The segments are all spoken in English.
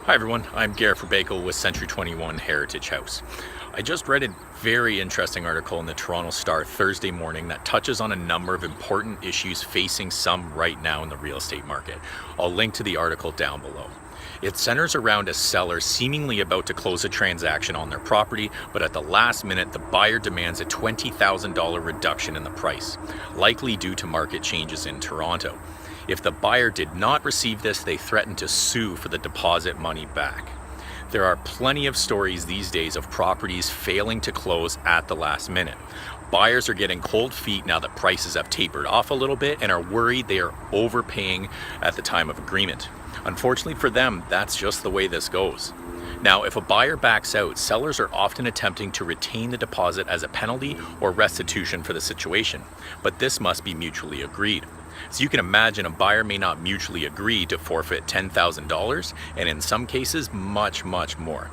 Hi everyone, I'm Garrett Verbakel with Century 21 Heritage House. I just read a very interesting article in the Toronto Star Thursday morning that touches on a number of important issues facing some right now in the real estate market. I'll link to the article down below. It centers around a seller seemingly about to close a transaction on their property, but at the last minute the buyer demands a $20,000 reduction in the price, likely due to market changes in Toronto. If the buyer did not receive this, they threaten to sue for the deposit money back. There are plenty of stories these days of properties failing to close at the last minute. Buyers are getting cold feet now that prices have tapered off a little bit and are worried they are overpaying at the time of agreement. Unfortunately for them, that's just the way this goes. Now, if a buyer backs out, sellers are often attempting to retain the deposit as a penalty or restitution for the situation, but this must be mutually agreed. So you can imagine a buyer may not mutually agree to forfeit $10,000 and in some cases much more.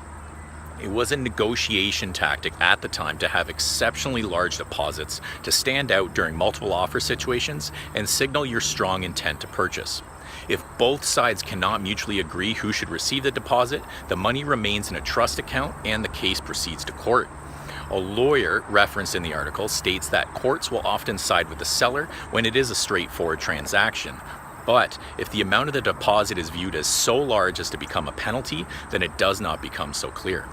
It was a negotiation tactic at the time to have exceptionally large deposits to stand out during multiple offer situations and signal your strong intent to purchase. If both sides cannot mutually agree who should receive the deposit, the money remains in a trust account and the case proceeds to court. A lawyer referenced in the article states that courts will often side with the seller when it is a straightforward transaction. But if the amount of the deposit is viewed as so large as to become a penalty, then it does not become so clear.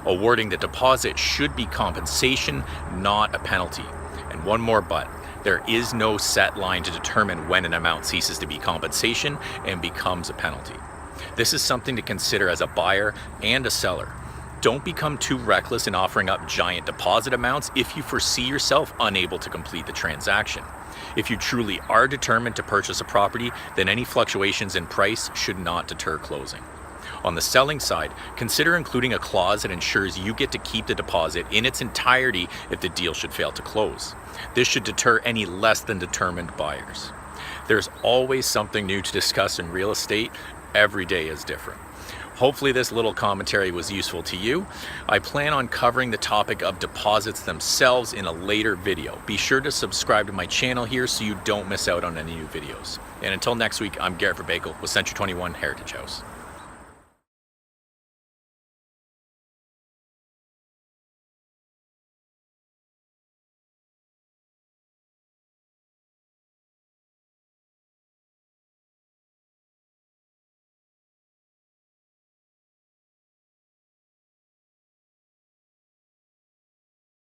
Awarding the deposit should be compensation, not a penalty. And one more but. There is no set line to determine when an amount ceases to be compensation and becomes a penalty. This is something to consider as a buyer and a seller. Don't become too reckless in offering up giant deposit amounts if you foresee yourself unable to complete the transaction. If you truly are determined to purchase a property, then any fluctuations in price should not deter closing. On the selling side, consider including a clause that ensures you get to keep the deposit in its entirety if the deal should fail to close. This should deter any less than determined buyers. There's always something new to discuss in real estate. Every day is different. Hopefully this little commentary was useful to you. I plan on covering the topic of deposits themselves in a later video. Be sure to subscribe to my channel here so you don't miss out on any new videos. And until next week, I'm Garrett Verbakel with Century 21 Heritage House.